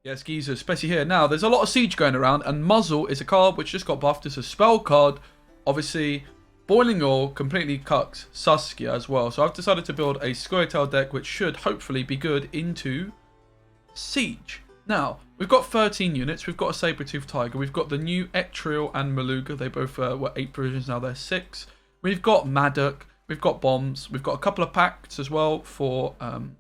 Yeah, Skeezer, especially here. Now, there's a lot of siege going around, and Muzzle is a card which just got buffed. It's a spell card. Obviously, Boiling Oil completely cucks Saskia as well. So I've decided to build a Scoia'Tael deck, which should hopefully be good into Siege. Now, we've got 13 units. We've got a Saber-Tooth Tiger. We've got the new Ektriel and Maluga. They both were 8 provisions, now they're 6. We've got Maddock. We've got Bombs. We've got a couple of pacts as well for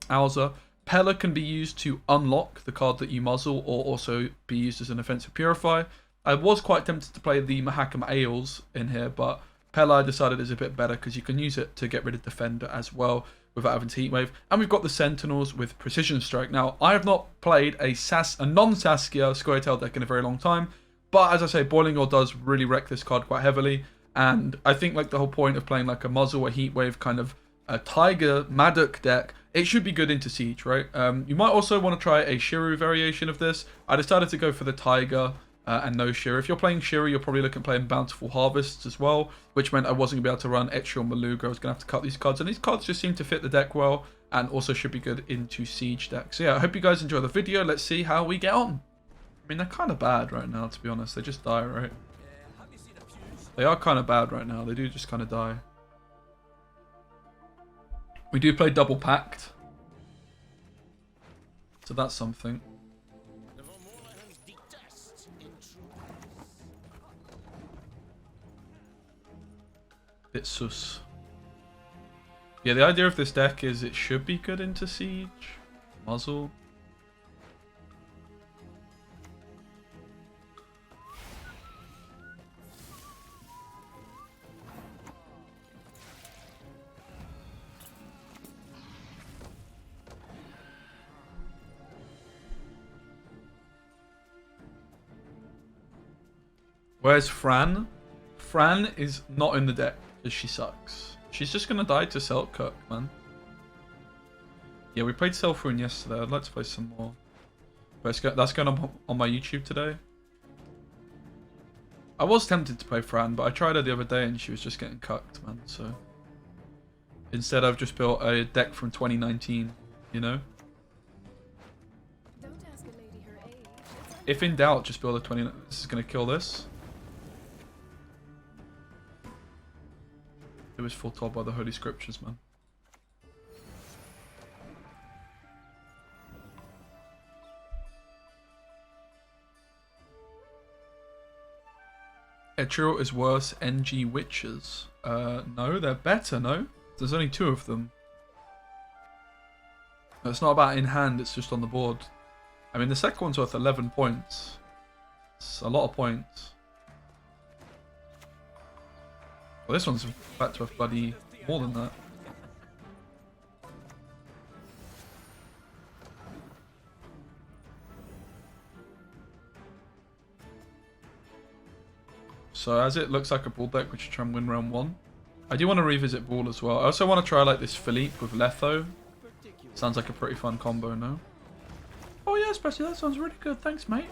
Alza. Pella can be used to unlock the card that you muzzle, or also be used as an offensive purify. I was quite tempted to play the Mahakam Ails in here, but Pella I decided is a bit better because you can use it to get rid of Defender as well without having to Heatwave. And we've got the Sentinels with Precision Strike. Now, I have not played a non-Saskia Scoia'Tael deck in a very long time, but as I say, Boiling Oil does really wreck this card quite heavily. And I think like the whole point of playing like a muzzle, a Heatwave kind of a Tiger Maddock deck, it should be good into Siege, right? You might also want to try a Shiru variation of this. I decided to go for the Tiger and no Shiru. If you're playing Shiru, you're probably looking at playing Bountiful Harvests as well, which meant I wasn't going to be able to run Ektriel Maluga. I was going to have to cut these cards, and these cards just seem to fit the deck well, and also should be good into Siege decks. So yeah, I hope you guys enjoy the video. Let's see how we get on. I mean, they're kind of bad right now, to be honest. They just die, right? They are kind of bad right now. They do just kind of die. We do play double pact, so that's something. Bit sus. Yeah, the idea of this deck is it should be good into Siege. Muzzle. Where's Fran? Fran is not in the deck because she sucks. She's just going to die to Selkirk, man. Yeah, we played Selfrune yesterday. I'd like to play some more. But that's going on my YouTube today. I was tempted to play Fran, but I tried her the other day and she was just getting cucked, man. So instead I've just built a deck from 2019, you know? Don't ask a lady her age. If in doubt, just build a 20... This is going to kill this. It was foretold by the Holy Scriptures, man. Ektriel is worse NG Witches. No, they're better, no? There's only 2 of them. No, it's not about in hand, it's just on the board. I mean, the second one's worth 11 points. It's a lot of points. Well, this one's back to a bloody more than that. So as it looks like a Bull deck, we should try and win round 1. I do want to revisit Bull as well. I also want to try like this Philippe with Letho. Sounds like a pretty fun combo, no? Oh yeah, especially that sounds really good. Thanks, mate.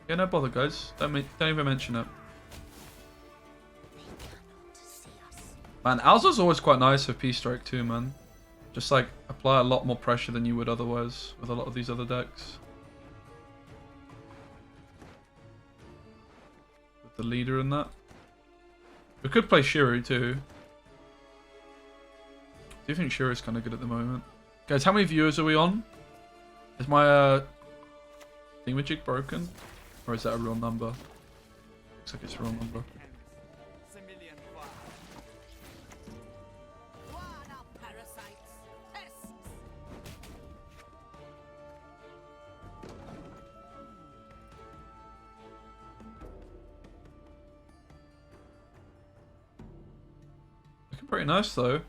Yeah, no bother, guys. Don't even mention it. Man, Alza's always quite nice for P-Strike too, man. Just like apply a lot more pressure than you would otherwise with a lot of these other decks. With the leader in that. We could play Shiru too. Do you think Shiru's kind of good at the moment? Guys, how many viewers are we on? Is my thingamajig broken? Or is that a real number? Looks like it's a real number. Looking pretty nice though.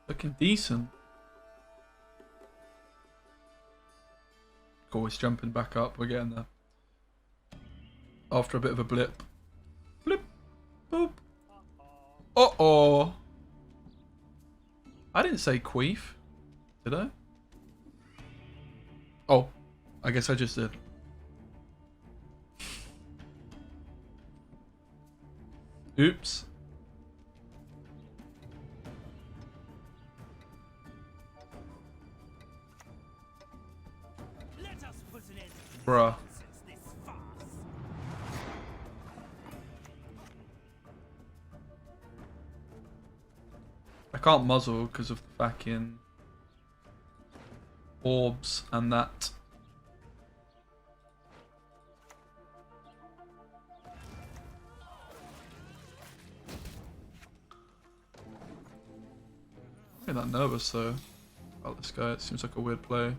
Looking decent. Cool, it's jumping back up. We're getting there. After a bit of a blip. Blip. Boop. Uh-oh. I didn't say queef. Did I? Oh. I guess I just did. Oops. Bruh. I can't muzzle because of the fucking orbs and that. I'm not that nervous though about this guy. It seems like a weird play.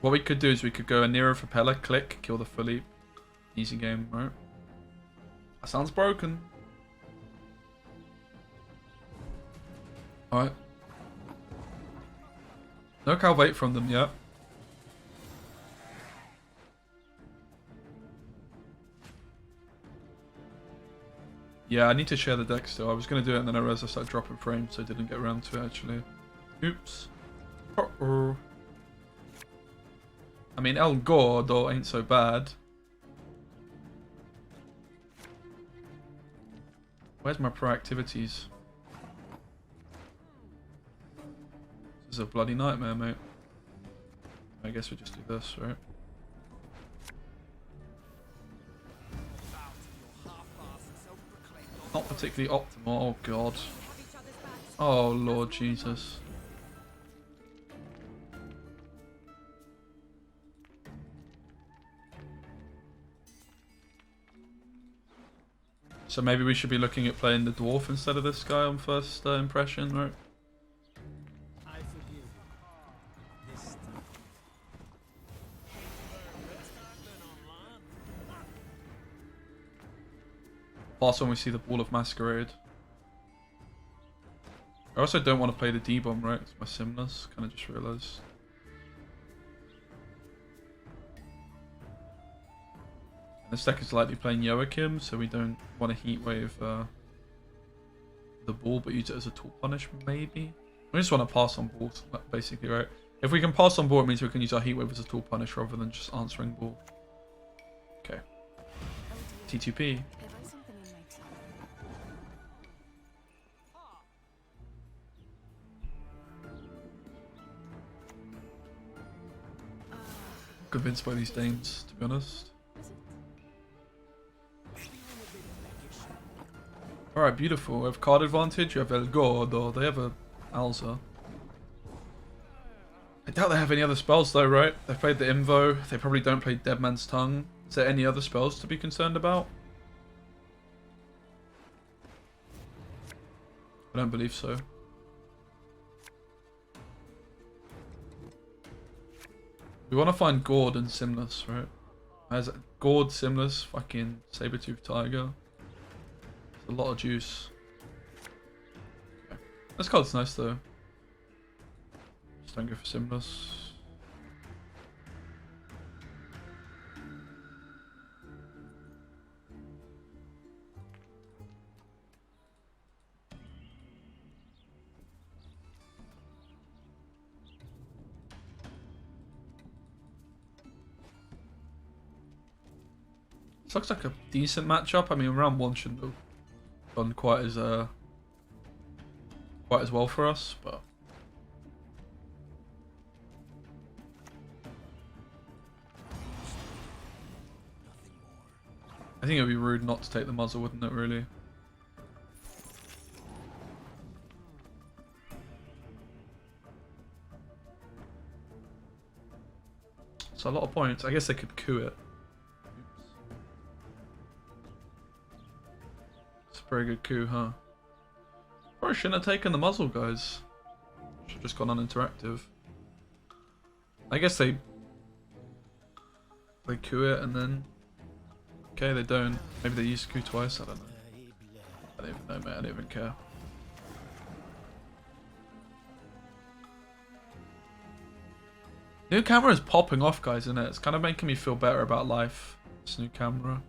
What we could do is we could go a Nero Propeller, click, kill the fully. Easy game, right? That sounds broken. Alright. No Calvate from them yet. Yeah, I need to share the deck still. I was going to do it and then I realized I started dropping frames, so I didn't get around to it actually. Oops. Uh-oh. I mean, El Gordo ain't so bad. Where's my proactivities? This is a bloody nightmare, mate. I guess we just do this, right? Not particularly optimal. Oh, God. Oh, Lord Jesus. So maybe we should be looking at playing the dwarf instead of this guy on first impression, right? Last when we see the Ball of Masquerade. I also don't want to play the D-Bomb, right? It's my Simness, kind of just realised. This deck is likely playing Joachim, so we don't want to Heatwave the ball, but use it as a tool punish, maybe? We just want to pass on balls, basically, right? If we can pass on ball, it means we can use our Heatwave as a tool punish rather than just answering ball. Okay. T2P. Convinced by these Danes, to be honest. Alright, beautiful. We have card advantage, you have El Gordo, they have a Alza. I doubt they have any other spells though, right? They played the Invo, they probably don't play Dead Man's Tongue. Is there any other spells to be concerned about? I don't believe so. We want to find Gord and Simless, right? As Gord, Simless, fucking Saber-Tooth Tiger. A lot of juice. Okay. This card's nice though. Just don't go for Simless. This looks like a decent matchup. I mean, round one shouldn't have gone quite as well for us, but I think it would be rude not to take the muzzle, wouldn't it, really? It's a lot of points. I guess they could coup it. Very good coup, huh? Probably shouldn't have taken the muzzle, guys. Should have just gone uninteractive. I guess they coup it and then... Okay, they don't. Maybe they use coup twice, I don't know. I don't even know, mate. I don't even care. New camera is popping off, guys, isn't it? It's kind of making me feel better about life. This new camera.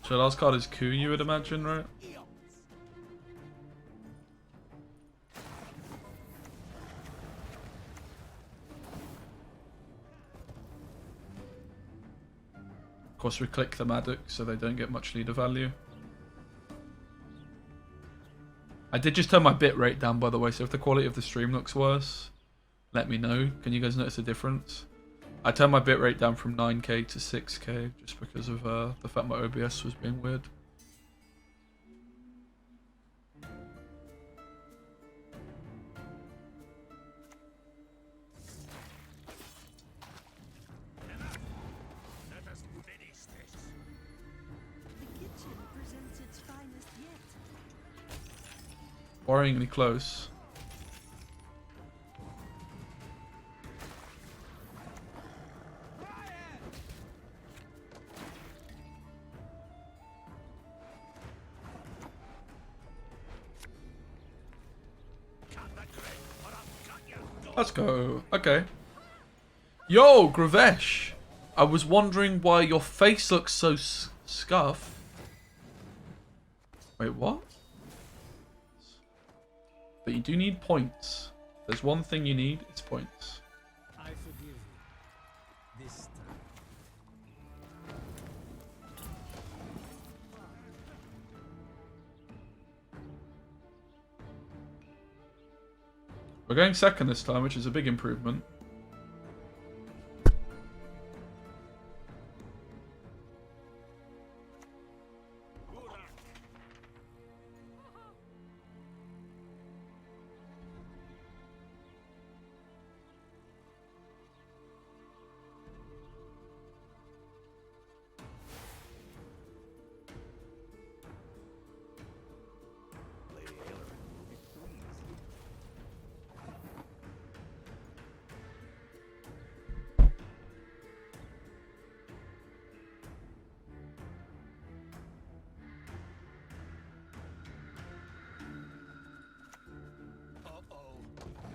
So last card is Ku, you would imagine, right? Of course, we click the Maddox so they don't get much leader value. I did just turn my bitrate down, by the way, so if the quality of the stream looks worse, let me know. Can you guys notice a difference? I turned my bitrate down from 9K to 6K just because of the fact my OBS was being weird. Worryingly close. Let's go. Okay. Yo, Gravesh. I was wondering why your face looks so scuffed. Wait, what? But you do need points. There's one thing you need, it's points. I forgive you. This time. We're going second this time, which is a big improvement.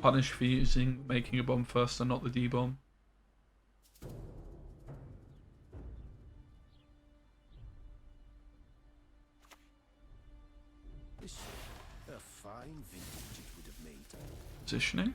Punish for making a bomb first and not the D-bomb. A fine vintage it would have made. Positioning.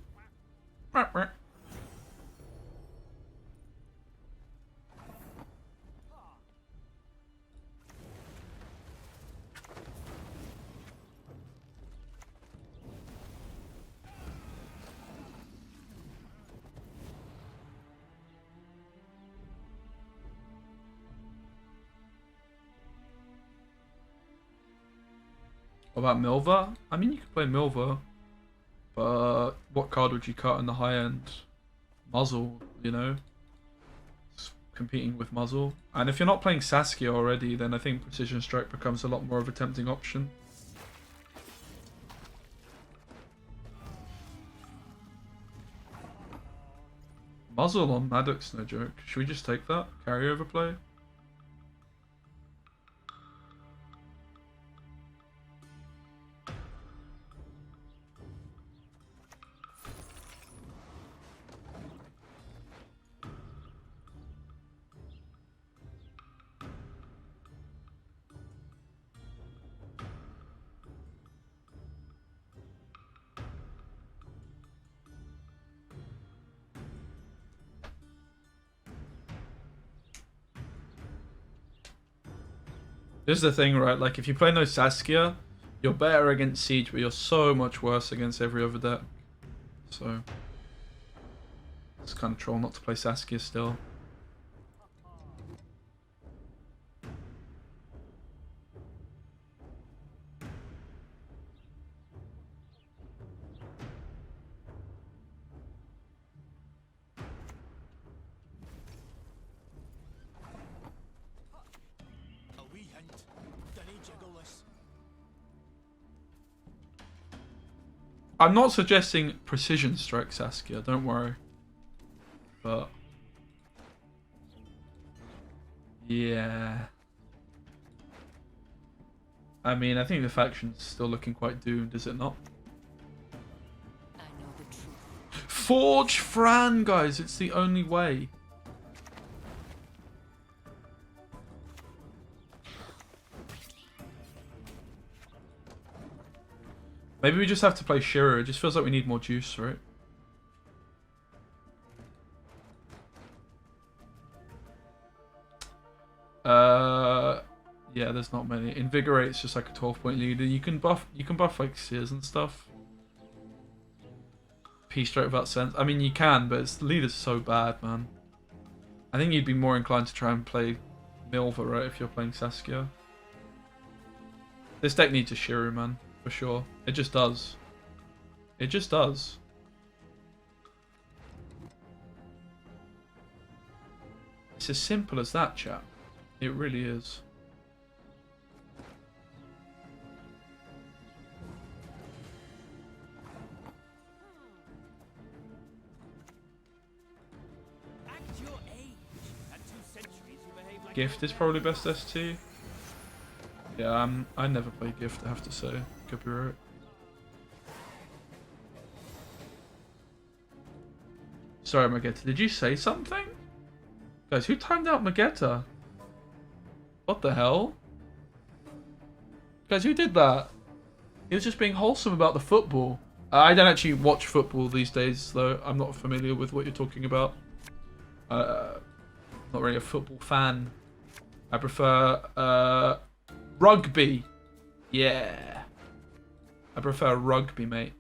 What about Milva? I mean, you could play Milva, but what card would you cut in the high end? Muzzle, you know? It's competing with Muzzle. And if you're not playing Saskia already, then I think Precision Strike becomes a lot more of a tempting option. Muzzle on Maddox, no joke. Should we just take that? Carryover play? This is the thing, right? Like, if you play no Saskia, you're better against Siege, but you're so much worse against every other deck. So, it's kind of troll not to play Saskia still. I'm not suggesting Precision Strike Saskia, don't worry. But yeah. I mean, I think the faction's still looking quite doomed, is it not? I know the truth. Forge Fran, guys, it's the only way. Maybe we just have to play Shiro. It just feels like we need more juice, right? Yeah, there's not many. Invigorate's just like a 12-point leader. You can buff like Sears and stuff. Peace straight without sense. I mean, you can, but the leader's so bad, man. I think you'd be more inclined to try and play Milva, right, if you're playing Saskia. This deck needs a Shiro, man, for sure. It just does. It just does. It's as simple as that, chat. It really is. Gift is probably best ST. Yeah, I never play Gift, I have to say. Could be right. Sorry, Magetta. Did you say something? Guys, who timed out Magetta? What the hell? Guys, who did that? He was just being wholesome about the football. I don't actually watch football these days, though. I'm not familiar with what you're talking about. Not really a football fan. I prefer rugby. Yeah. I prefer rugby, mate.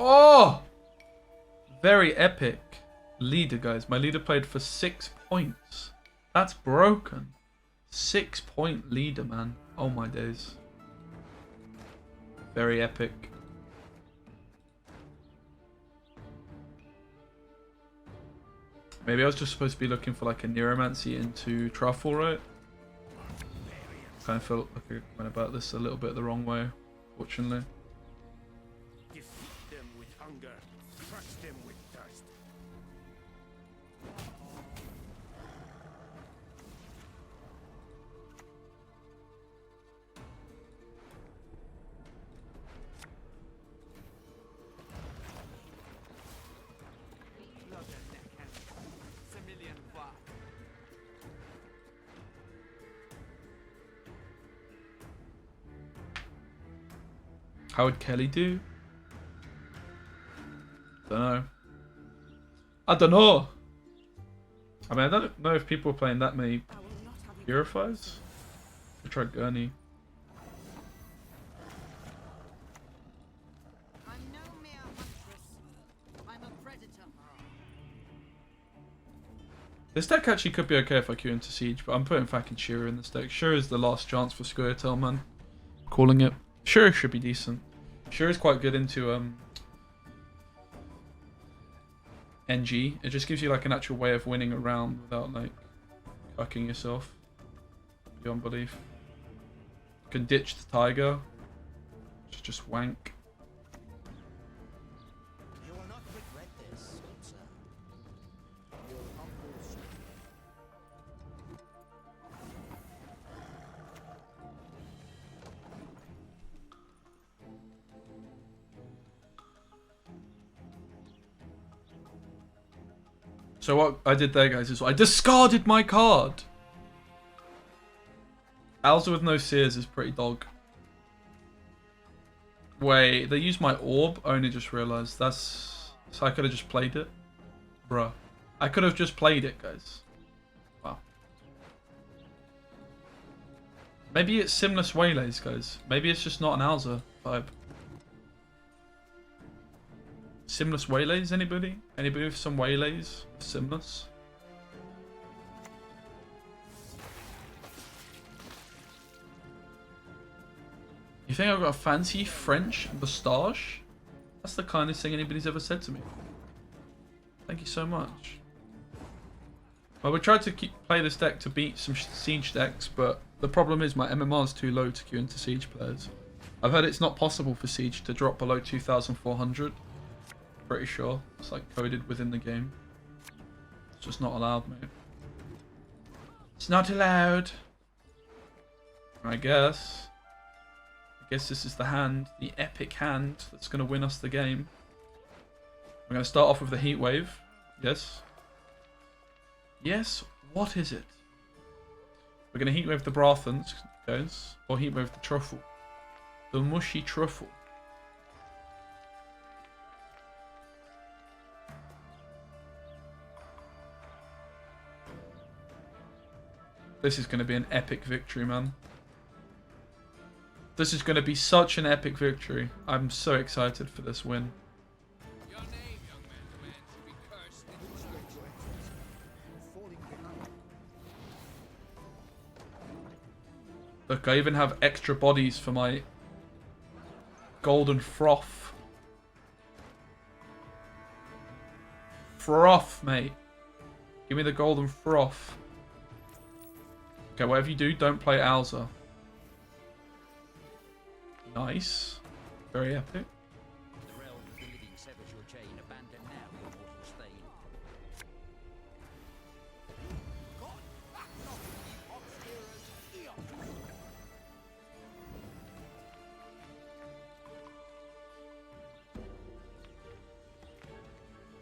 Oh! Very epic leader, guys. My leader played for 6 points. That's broken. 6-point leader, man. Oh my days. Very epic. Maybe I was just supposed to be looking for like a Neuromancy into Truffle, right? Kind of felt like I went about this a little bit the wrong way, fortunately. Defeat them with hunger, crush them with thirst. How would Kelly do? Don't know. I don't know. I mean, I don't know if people are playing that many Purifies. I tried Gurney. I'm no mere huntress. I'm a predator. This deck actually could be okay if I queue into Siege, but I'm putting fucking Shiro in this deck. Shiro is the last chance for Scoia'Tael, man. Calling it. Shiro should be decent. Shiro's quite good into NG. It just gives you like an actual way of winning a round without like fucking yourself. Beyond belief. You can ditch the Tiger. Which is just wank. You will not regret this, good sir. Your humble servant. So what I did there, guys, is I discarded my card. Alza with no Sears is pretty dog. Wait, they used my orb? I only just realised. That's... So I could have just played it? Bruh. I could have just played it, guys. Wow. Maybe it's Simless Waylays, guys. Maybe it's just not an Alza vibe. Simless Waylays, anybody? Anybody with some Waylays? Simless? You think I've got a fancy French moustache? That's the kindest thing anybody's ever said to me. Thank you so much. Well, we tried to play this deck to beat some siege decks, but the problem is my MMR is too low to queue into siege players. I've heard it's not possible for siege to drop below 2,400. Pretty sure. It's like coded within the game. It's just not allowed, mate. It's not allowed. I guess this is the hand, the epic hand that's going to win us the game. We're going to start off with the heat wave. Yes. Yes, what is it? We're going to heat wave the Brathens, guys, or heat wave the truffle. The mushy truffle. This is going to be an epic victory, man. This is going to be such an epic victory. I'm so excited for this win. Your name, young man, demands to be cursed in the church. Look, I even have extra bodies for my golden froth. Froth, mate. Give me the golden froth. Okay, whatever you do, don't play Alza. Nice. Very epic. The realm of the living severs your chain, abandon now your mortal stain.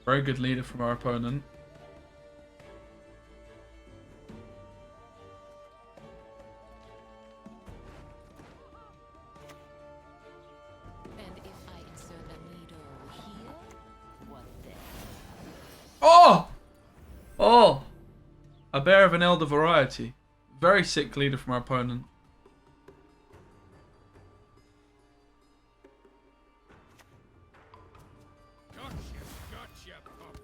Very good leader from our opponent. And if I insert a needle here, what then? Oh! Oh! A bear of an elder variety. Very sick leader from our opponent. Gotcha, puppet.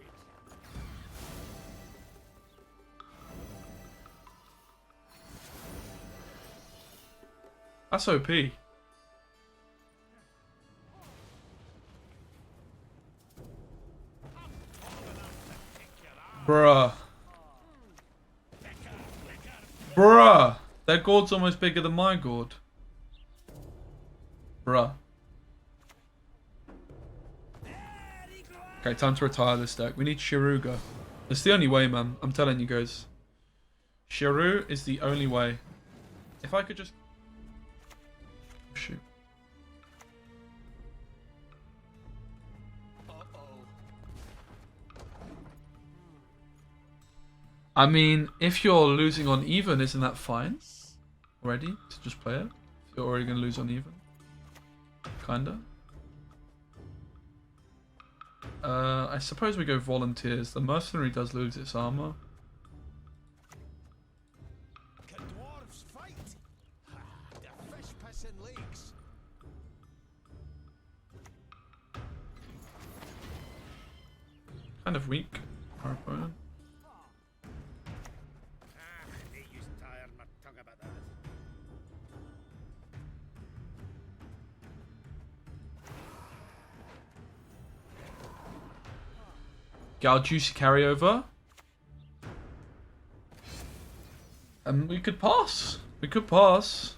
That's OP. Bruh. Bruh. Their gourd's almost bigger than my gourd. Bruh. Okay, time to retire this deck. We need Shiruga. It's the only way, man. I'm telling you guys. Shiru is the only way. If I could just... Shoot. I mean, if you're losing on even, isn't that fine? Already? To just play it? If you're already going to lose on even? Kinda. I suppose we go volunteers. The mercenary does lose its armor. Can dwarves fight? Ha, they're fish pissing lakes. Kind of weak, our opponent. They used to tire my tongue about that. Get our juicy carryover. And we could pass. We could pass.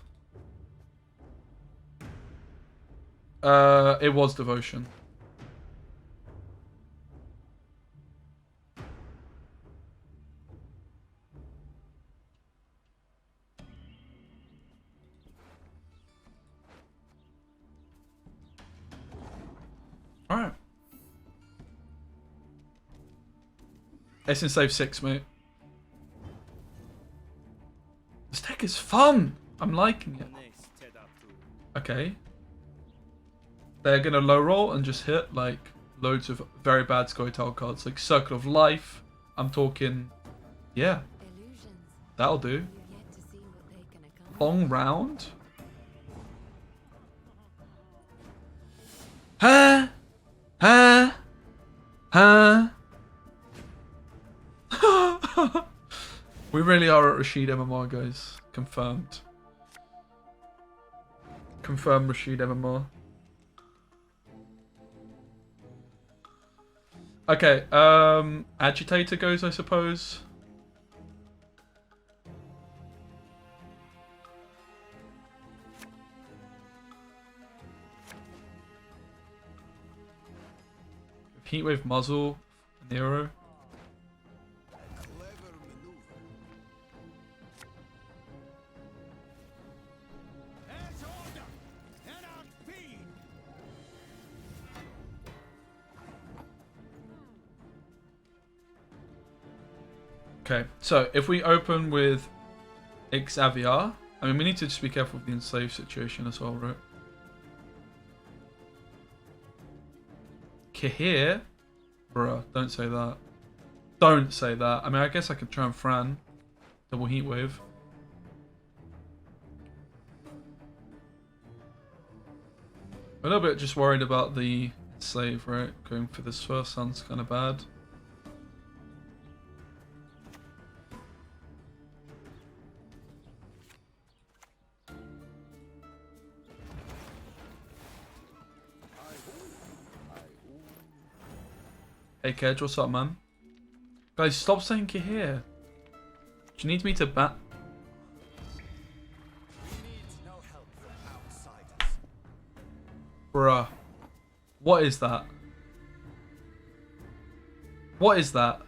It was devotion. Alright. It's in save 6, mate. This deck is fun. I'm liking it. Okay. They're gonna low roll and just hit like loads of very bad Scoia'Tael cards, like Circle of Life. I'm talking, yeah, Illusions. that'll do. You've yet to see what they can accomplish. Long round. Huh? Huh? Huh? We really are at Rashid MMR, guys. Confirmed. confirm Rashid MMR. Okay, Agitator goes, I suppose. Heatwave muzzle, Nero. Clever maneuver. Heads order! Head out feed! Okay, so if we open with Xavier, I mean, we need to just be careful with the enslaved situation as well, right? Kahir? Bruh, don't say that. Don't say that. I mean, I guess I could try and Fran. Double heat wave. A little bit just worried about the slave, right? Going for this first sounds kind of bad. Hey Kedge, what's up, man? Guys, stop saying you're here. Do you need me to bat? We need no help from outsiders. Bruh. What is that? What is that?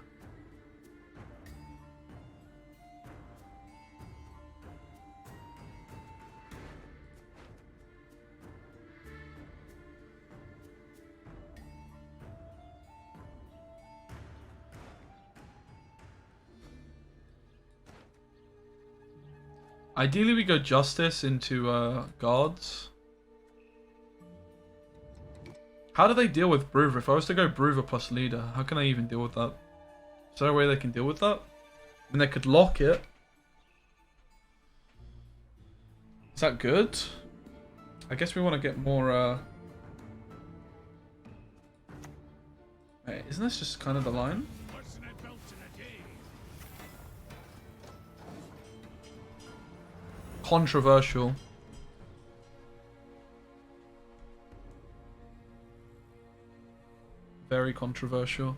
Ideally, we go Justice into Guards. How do they deal with Bruiser? If I was to go Bruiser plus Leader, how can I even deal with that? Is there a way they can deal with that? I mean, they could lock it. Is that good? I guess we want to get more... Wait, isn't this just kind of the line? What's in a belt in a day? Controversial. Very controversial.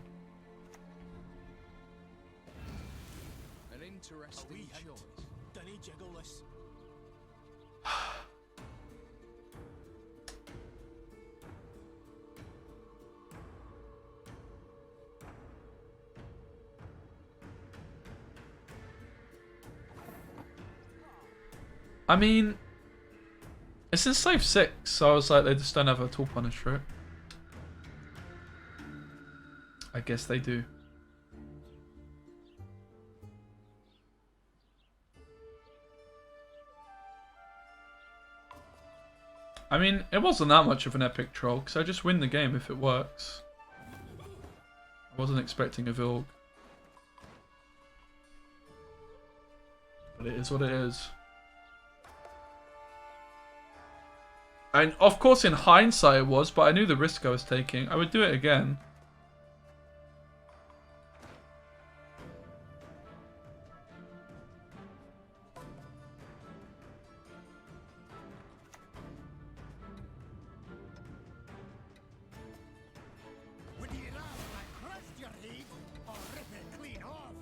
An interesting choice. Dunny jiggleless. I mean, it's in Slave 6, so I was like, they just don't have a tool punish for it. I guess they do. I mean, it wasn't that much of an epic troll, because I just win the game if it works. I wasn't expecting a Vilg. But it is what it is. And of course in hindsight it was, but I knew the risk I was taking. I would do it again. Would you rather I crushed your head or rip it clean off?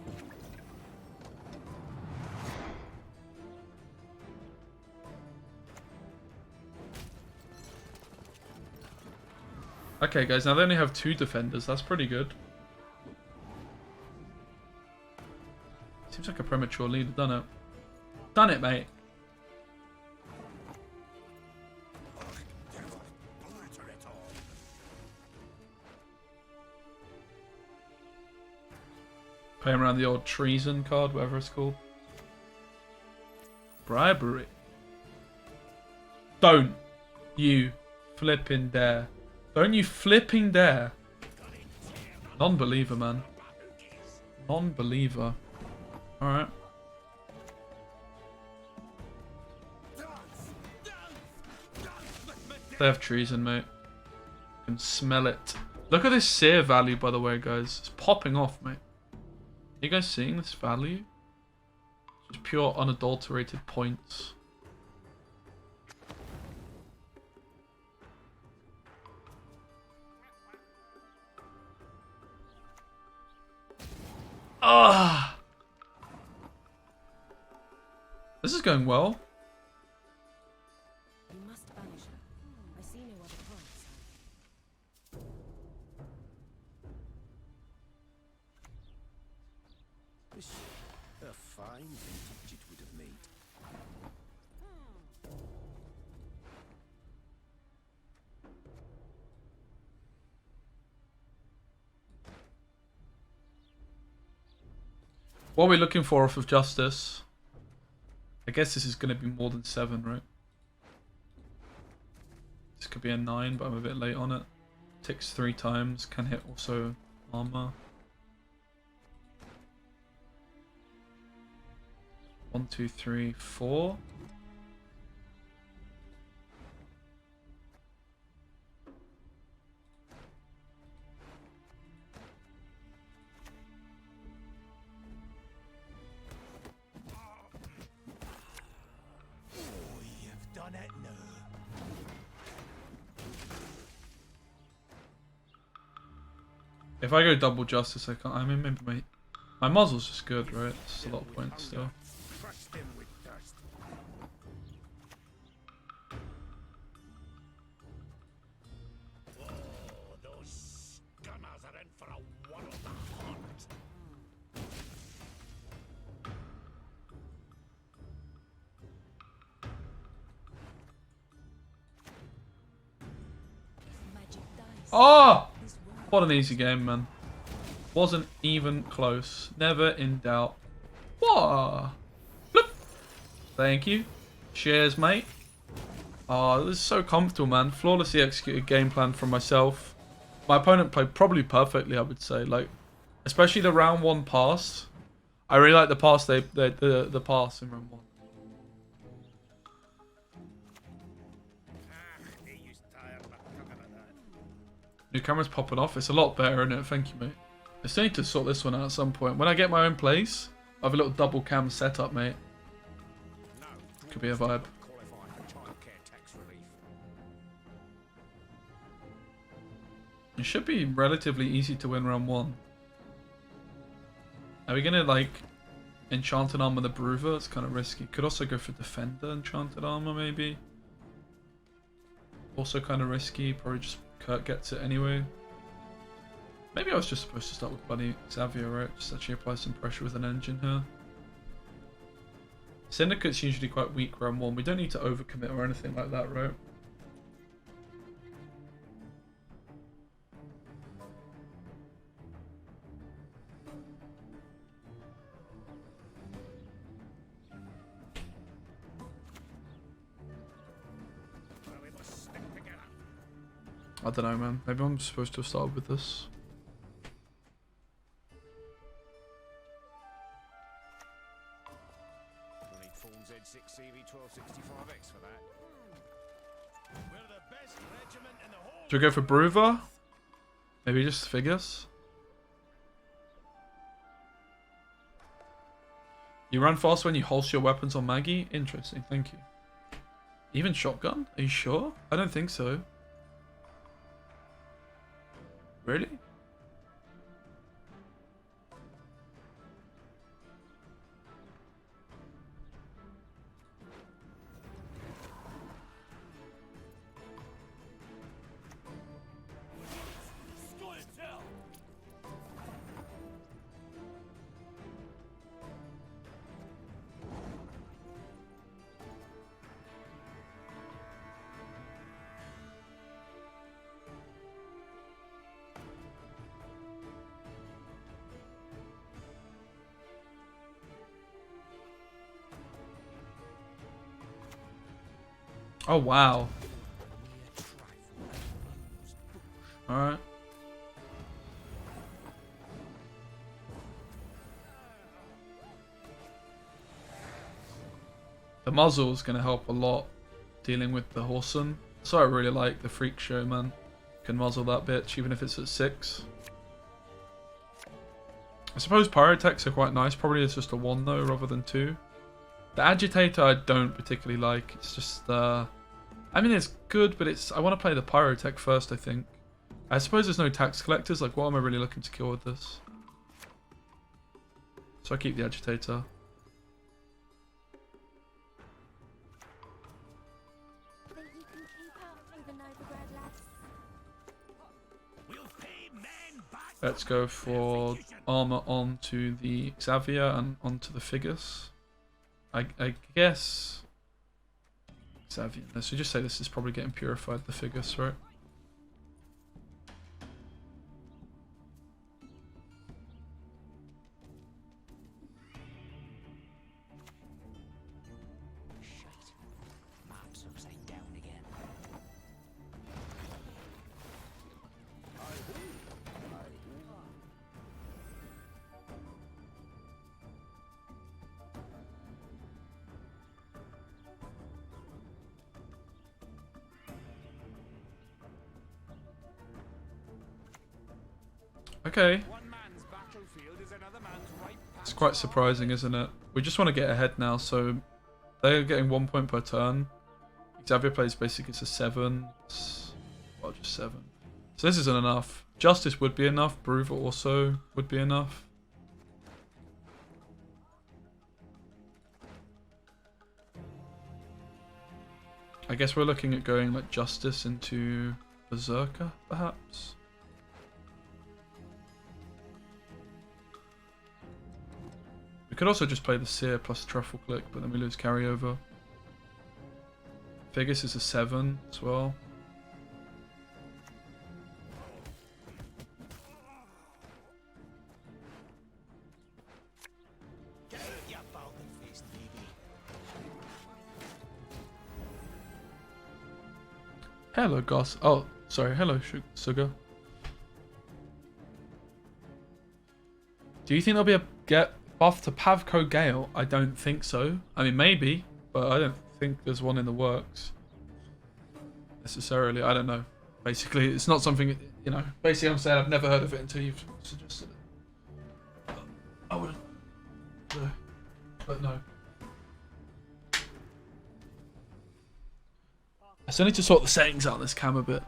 Okay guys, now they only have 2 defenders. That's pretty good. Seems like a premature leader, doesn't it? Done it, mate. Obliterate all. Playing around the old treason card, whatever it's called. Bribery. Don't you flipping dare. Don't you flipping dare. Non-believer, man. Non-believer. Alright. They have treason, mate. You can smell it. Look at this sear value, by the way, guys. It's popping off, mate. Are you guys seeing this value? Just pure unadulterated points. Ah! This is going well. You must banish her. I see no other choice. This a fine vintage it would have made. What are we looking for off of Justice? I guess this is going to be more than 7, right? This could be a 9, but I'm a bit late on it. Ticks 3 times. Can hit also armor. 1, 2, 3, 4. Oh, you've done it now. If I go double Justice, I can't. I mean, maybe my muzzle's just good, right? It's a lot of points still. Crushed him with thirst. Oh, those gunners are in for a world of hunt. Magic dice. Oh! This world What an easy game, man. Wasn't even close. Never in doubt. What? Bloop. Thank you. Cheers, mate. Oh, this is so comfortable, man. Flawlessly executed game plan from myself. My opponent played probably perfectly, I would say. Like, especially the round 1 pass. I really like the pass the pass in round 1. He used tired but coming at that. New camera's popping off. It's a lot better, isn't it? Thank you, mate. I still need to sort this one out at some point. When I get my own place, I have a little double cam setup, mate. No, Could be a vibe. qualify for childcare tax relief. It should be relatively easy to win round 1. Are we gonna like Enchanted Armor the Bruiser? It's kind of risky. Could also go for Defender Enchanted Armor maybe. Also kind of risky. Probably just Kurt gets it anyway. Maybe I was just supposed to start with Bloody Xavier, right? Just actually apply some pressure with an engine here. Syndicate's usually quite weak round 1. We don't need to overcommit or anything like that, right? Well, we must stick together. I don't know, man. Maybe I'm supposed to have started with this. We'll need Fawn Z6 CV1265X for that. We're the best regiment in the whole. Should we go for Bruiser? Maybe just figures? You run fast when you holster your weapons on Maggie? Interesting, thank you. Even shotgun? Are you sure? I don't think so. Really? Scoia'Tael! Oh, wow. Alright. The muzzle is going to help a lot dealing with the Horson. So I really like the Freak Show, man. Can muzzle that bitch even if it's at 6. I suppose Pyrotechs are quite nice. Probably it's just a 1 though rather than 2. The Agitator I don't particularly like. It's just I mean it's good, but it's I want to play the Pyrotech first, I think. I suppose there's no tax collectors. Like, what am I really looking to kill with this? So I keep the agitator. Think you can keep up with the Novigrad lads? We'll pay men back. Let's go for armor onto the Xavier and onto the Figus. I guess Xavier. Let's just say this is probably getting purified, the Figus, right? Shite. Map's upside down again. Okay. One man's battlefield is another man's right. It's quite surprising, isn't it? We just want to get ahead now, so they're getting 1 point per turn. Xavier plays basically it's a 7. Well, just 7. So this isn't enough. Justice would be enough. Brover also would be enough. I guess we're looking at going like Justice into Berserker, perhaps. We could also just play the Seer plus Truffle Click, but then we lose carryover. Figus is a 7 as well. Get out, you falcon-faced baby. Hello, Goss. Oh, sorry. Hello, Sugar. Do you think there'll be a get buff to Pavco Gale? I don't think so. I mean, maybe, but I don't think there's one in the works necessarily. I don't know. Basically, it's not something, you know. Basically, I'm saying I've never heard of it until you've suggested it. I wouldn't. No. But no. I still need to sort the settings out on this cam a bit.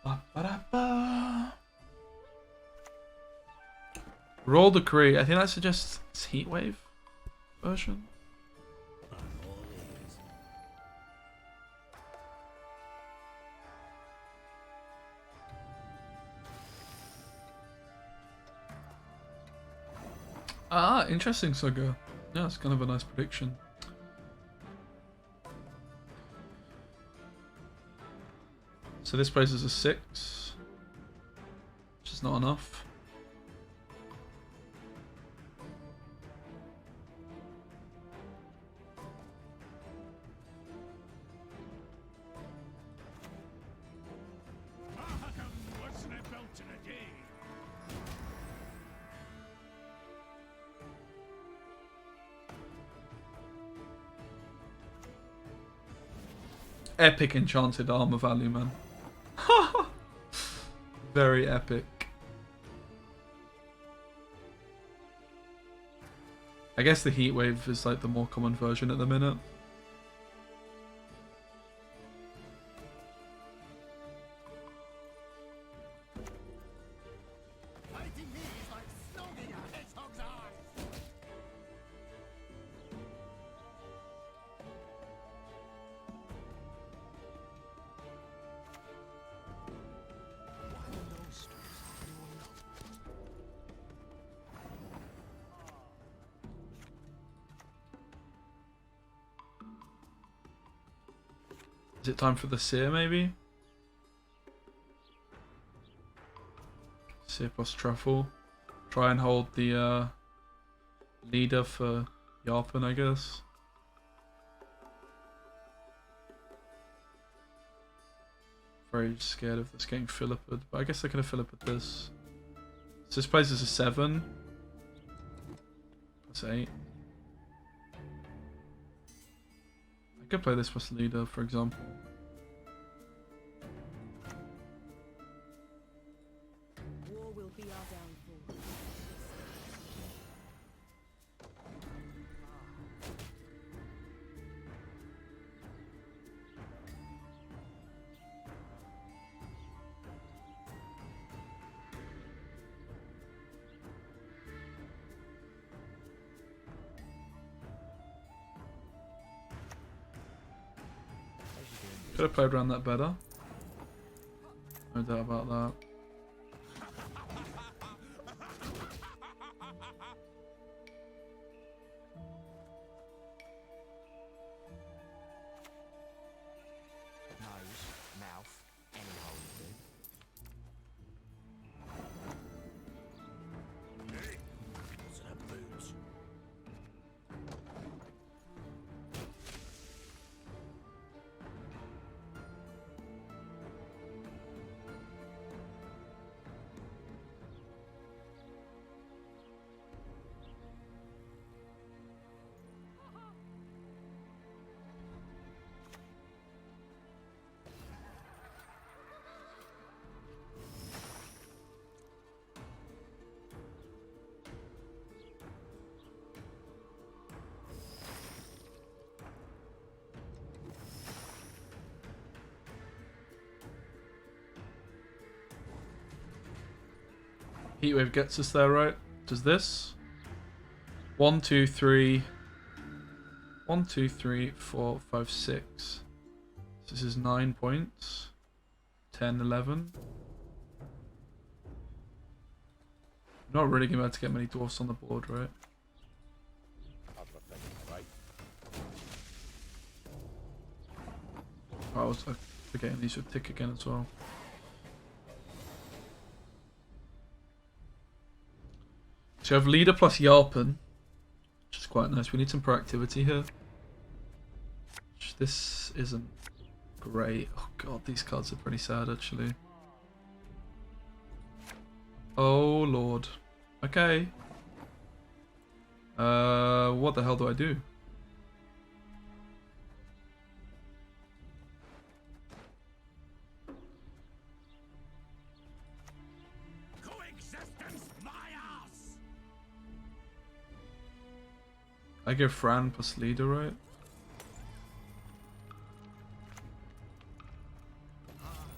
Ba-ba-da-ba. Roll Decree. I think that suggests it's Heatwave version. Ah, interesting, Sugar. Yeah, it's kind of a nice prediction. So this plays as a 6, which is not enough. What's in a belt in a day? Epic enchanted armor value, man. Very epic. I guess the Heatwave is like the more common version at the minute. Fighting me is like snogging a hedgehog's eyes. Is it time for the Seer, maybe? Seer plus Truffle. Try and hold the leader for Yarpen, I guess. Very scared of this getting Philippid, but I guess they're going to Philippid this. So this plays as a 7. That's 8. I could play this plus leader, for example. War will be our downfall. Could have played around that better. No doubt about that. Nose, mouth, any hole will do. Hey, what's in her boots? Heatwave gets us there, right? Does this? 1, 2, 3. 1, 2, 3, 4, 5, 6. This is 9 points. 10, 11. Not really going to be able to get many dwarfs on the board, right? Oh, I was forgetting these would tick again as well. So we have leader plus Yarpen, which is quite nice. We need some proactivity here. This isn't great. Oh god, these cards are pretty sad actually. Oh lord. Okay. What the hell do I do? I go Fran plus leader, right?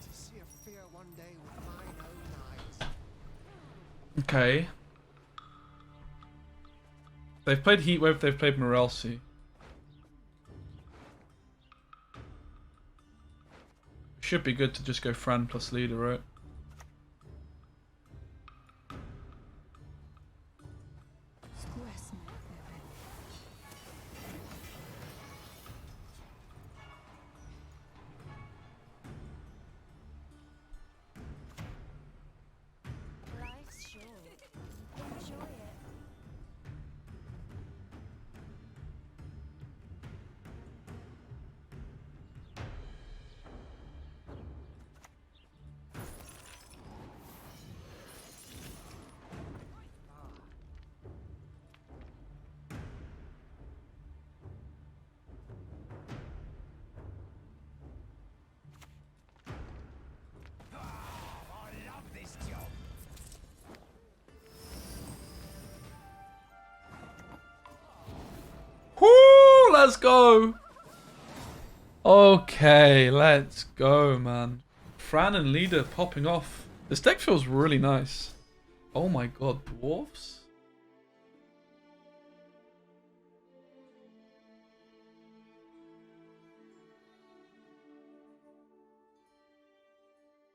To see a fear one day with mine own eyes. Okay. They've played Heatwave, they've played Morelsi. Should be good to just go Fran plus leader, right? Life's short. Enjoy it. Whoo! Let's go! Okay, let's go, man. Fran and leader popping off. This deck feels really nice. Oh my god, dwarfs?